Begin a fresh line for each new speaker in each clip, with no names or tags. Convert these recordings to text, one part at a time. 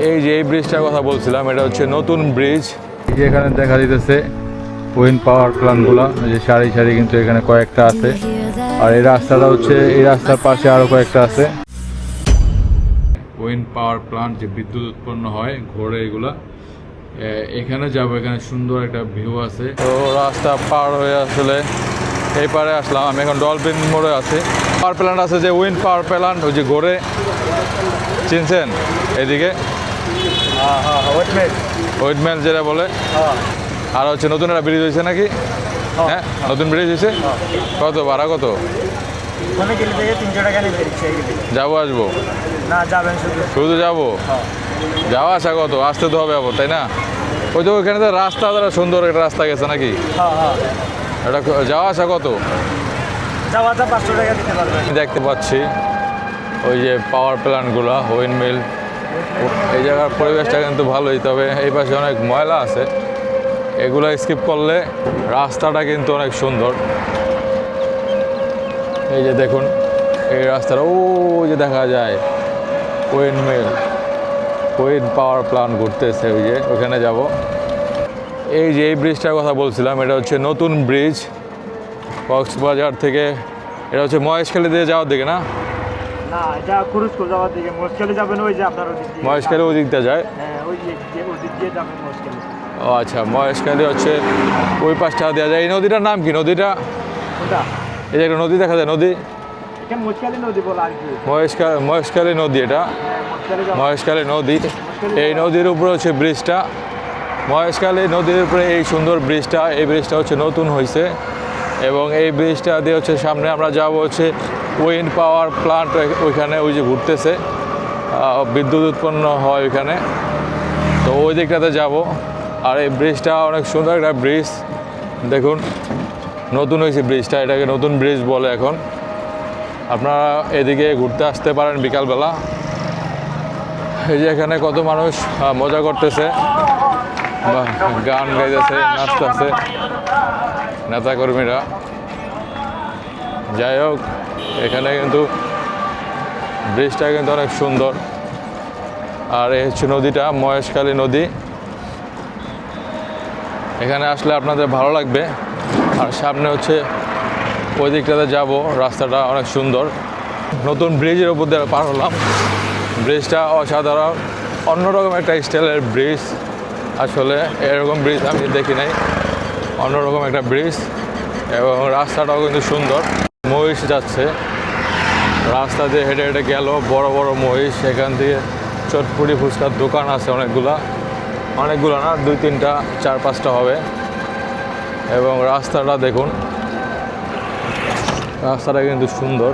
এই যে এই ব্রিজটার কথা বলছিলাম, এটা হচ্ছে নতুন ব্রিজ। এই যে এখানে দেখা দিতেছে উইন্ড পাওয়ার প্ল্যান্টগুলো, যে সারি সারি কিন্তু এখানে কয়েকটা আছে। আর এই রাস্তাটা হচ্ছে, এই রাস্তার পাশে আরো কয়েকটা আছে উইন্ড পাওয়ার প্ল্যান্ট, যে বিদ্যুৎ উৎপন্ন হয় ঘোরে এগুলা। এখানে যাবো, এখানে সুন্দর একটা ভিউ আছে। তো রাস্তা পার হয়ে আসলে এই পারে আসলাম। আমি এখন ডলফিন মোড়ে আছি। পাওয়ার প্ল্যান্ট আছে, যে উইন্ড পাওয়ার প্ল্যান্ট, ওই যে ঘোরে, চিনছেন এদিকে? ওয়েটমেল যেটা বলে। আর হচ্ছে নতুন একটা ব্রিজ হয়েছে নাকি? হ্যাঁ, নতুন ব্রিজ হয়েছে। কত ভাড়া কত? যাবো আসবো?
না, যাবেন
শুধু যাবো? যাওয়া আসা কত? আসতে তো হবে আবার, তাই না? ওই তো ওইখানে তো রাস্তা, তারা সুন্দর একটা রাস্তা গেছে নাকি? এটা যাওয়া আসা কত?
যাওয়াটা 500 টাকা দিতে পারবেন।
দেখতে পাচ্ছি ওই যে পাওয়ার প্ল্যান্টগুলো, উইন্ড মিল। এই জায়গার পরিবেশটা কিন্তু ভালোই, তবে এই পাশে অনেক ময়লা আছে। এগুলো স্কিপ করলে রাস্তাটা কিন্তু অনেক সুন্দর। এই যে দেখুন এই রাস্তাটা, ও যে দেখা যায় wind mill, wind power plant ঘুরতেছে, ওই যে ওখানে যাব। এই যে এই ব্রিজটার কথা বলছিলাম, এটা হচ্ছে নতুন ব্রিজ কক্সবাজার থেকে। এটা হচ্ছে মহেশখালী দিয়ে যাওয়ার দিকে না?
না, এটা কুরুস্কো যাওয়ার দিকে। মহেশখালী যাবেন ওই যে আপনার ওদিক দিয়ে।
মহেশখালী ওই দিকটা যায়?
হ্যাঁ, ওই যে ওদিক দিয়ে যাবেন মহেশখালী।
ও আচ্ছা, মহেশখালী হচ্ছে ওই পাশটা দেওয়া যায়। এই নদীটার নাম কি? নদীটা
কোনটা?
এই যে একটা নদী দেখা যায়, নদী
এটা মহেশখালী নদী বলে আর কি।
মহেশখালী নদী, এটা মহেশখালী নদী। এই নদীর উপরে হচ্ছে ব্রিজটা, মহেশখালী নদীর উপরে এই সুন্দর ব্রিজটা। এই ব্রিজটা হচ্ছে নতুন হয়েছে, এবং এই ব্রিজটা দিয়ে হচ্ছে সামনে আমরা যাব হচ্ছে উইন্ড পাওয়ার প্ল্যান্ট। ওইখানে ওই যে ঘুরতেছে, বিদ্যুৎ উৎপন্ন হয় ওইখানে, তো ওই দিকটাতে যাব। আর এই ব্রিজটা অনেক সুন্দর একটা ব্রিজ, দেখুন নতুন হয়েছে ব্রিজটা, এটাকে নতুন ব্রিজ বলে এখন। আপনারা এদিকে ঘুরতে আসতে পারেন বিকালবেলা। এই যে এখানে কত মানুষ মজা করতেছে, গান গাইতেছে, নাচতেছে নেতাকর্মীরা। যাই হোক, এখানে কিন্তু ব্রিজটা কিন্তু অনেক সুন্দর। আর এই হচ্ছে নদীটা, মহেশখালী নদী। এখানে আসলে আপনাদের ভালো লাগবে। আর সামনে হচ্ছে ওই দিকটাতে যাব, রাস্তাটা অনেক সুন্দর। নতুন ব্রিজের উপর দিয়ে পার হলাম। ব্রিজটা অসাধারণ, অন্যরকম একটা স্টাইলের ব্রিজ। আসলে এরকম ব্রিজ আমি দেখি নাই, অন্যরকম একটা ব্রিজ। এবং রাস্তাটাও কিন্তু সুন্দর। মহিষ যাচ্ছে রাস্তা দিয়ে, হেঁটে হেঁটে গেল, বড় বড় মহিষ। এখান থেকে চটপুরি ফুচকার দোকান আছে অনেকগুলো না, 2-3টা 4-5টা হবে। এবং রাস্তাটা দেখুন, রাস্তাটা কিন্তু সুন্দর।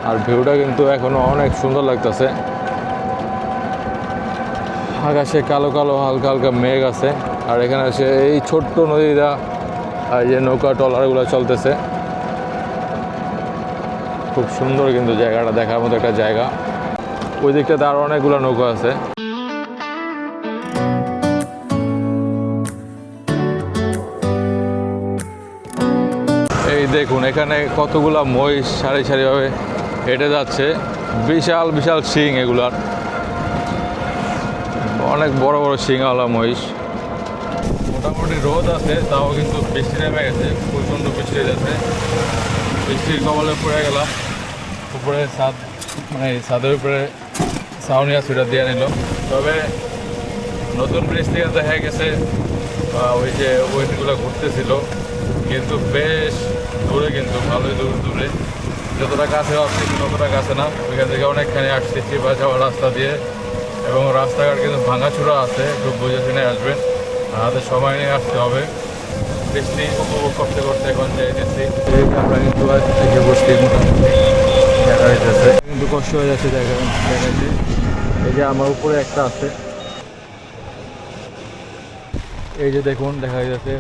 আর ভিউটা কিন্তু এখনো অনেক সুন্দর লাগতেছে। আকাশে কালো কালো হালকা হালকা মেঘ আছে। আর এখানে আছে এই ছোট্ট নদীটা, আর যে নৌকা ট্রলারগুলো চলতেছে। খুব সুন্দর কিন্তু জায়গাটা, দেখার মতো একটা জায়গা। ওই দিকটাতে আরও অনেকগুলো নৌকা আছে। এই দেখুন এখানে কতগুলা মহিষ সারি সারিভাবে হেঁটে যাচ্ছে। বিশাল বিশাল শিং, এগুলার অনেক বড় বড় শিংওয়ালা মহিষ। মোটামুটি রোদ আছে, তাও কিন্তু বৃষ্টি নেমে গেছে, প্রচণ্ড বৃষ্টি হয়ে যাচ্ছে। বৃষ্টির কবলে পড়ে গেলাম। উপরে ছাদ, মানে ছাদের উপরে ছাউনিয়া সুইটার দিয়ে নিল। তবে নতুন ব্রিজ থেকে দেখা গেছে ওই যে ওইগুলো ঘুরতেছিল, কিন্তু বেশ দূরে, কিন্তু ভালোই দূরে। যতটা কাছে আসছি ততটা কাছে না। ওইখান থেকে অনেকখানি আসছি চিপা যাওয়ার রাস্তা দিয়ে। এবং রাস্তাঘাট কিন্তু ভাঙাচোরা আছে, একটু বুঝে শুনে আসবেন। হাতে সময় নিয়ে আসতে হবে। বৃষ্টি উপভোগ করতে করতে এখন যাইতেছি। আমরা কিন্তু থেকে বসছি, মোটামুটি দেখা যাইতেছে, কিন্তু কষ্ট হয়ে যাচ্ছে দেখাচ্ছি। এই যে আমার উপরে একটা আছে, এই যে দেখুন দেখা যাচ্ছে।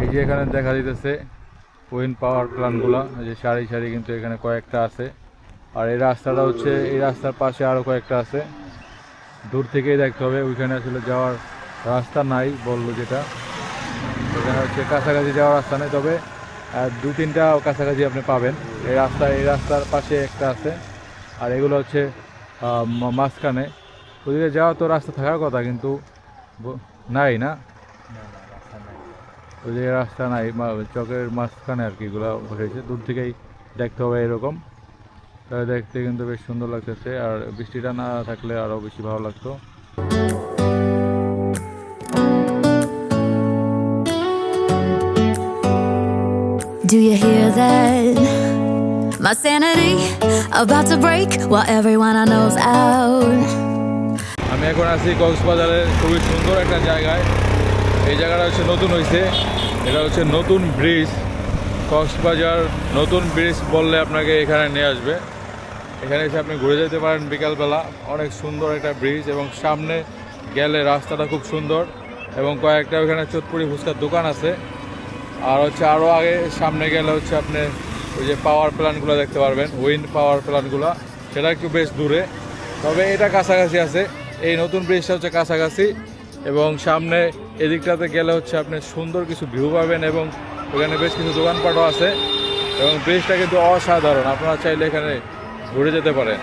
এই যে এখানে দেখা দিতেছে উইন্ড পাওয়ার প্ল্যান্টগুলো, যে সারি সারি কিন্তু এখানে কয়েকটা আছে। আর এই রাস্তাটা হচ্ছে, এই রাস্তার পাশে আরও কয়েকটা আছে। দূর থেকেই দেখতে হবে, ওইখানে আসলে যাওয়ার রাস্তা নাই বললো যেটা। এখানে হচ্ছে কাছাকাছি যাওয়ার রাস্তা নেই, তবে 2-3টা কাছাকাছি আপনি পাবেন। এই রাস্তার পাশে একটা আছে। আর এগুলো হচ্ছে মাঝখানে ওদিকে যাওয়া তো রাস্তা থাকার কথা, কিন্তু নাই না, ওইদিকে রাস্তা নাই, চকের মাঝখানে আর কি এগুলো বসেছে। দূর থেকেই দেখতে হবে এরকম, তবে দেখতে কিন্তু বেশ সুন্দর লাগতেছে। আর বৃষ্টিটা না থাকলে আরও বেশি ভালো লাগতো।
Do you hear that? My sanity about to break while everyone I know's out.
আমি এখন আছি কক্সবাজারের খুবই সুন্দর একটা জায়গায়। এই জায়গাটা হচ্ছে নতুন হয়েছে, এটা হচ্ছে নতুন ব্রিজ। কক্সবাজার নতুন ব্রিজ বললে আপনাকে এখানে নিয়ে আসবে। এখানে এসে আপনি ঘুরে যেতে পারেন বিকালবেলা। অনেক সুন্দর একটা ব্রিজ, এবং সামনে গেলে রাস্তাটা খুব সুন্দর, এবং কয়েকটা ওখানে চটপুরি ফুচকার দোকান আছে। আর হচ্ছে আরও আগে সামনে গেলে হচ্ছে আপনি ওই যে পাওয়ার প্ল্যান্টগুলো দেখতে পারবেন, উইন্ড পাওয়ার প্ল্যান্টগুলো, সেটা একটু বেশ দূরে, তবে এটা কাছাকাছি আছে। এই নতুন ব্রিজটা হচ্ছে কাছাকাছি, এবং সামনে এদিকটাতে গেলে হচ্ছে আপনি সুন্দর কিছু ভিউ পাবেন, এবং ওখানে বেশ কিছু দোকানপাটও আছে, এবং ব্রিজটা কিন্তু অসাধারণ। আপনারা চাইলে এখানে ঘুরে যেতে পারেন।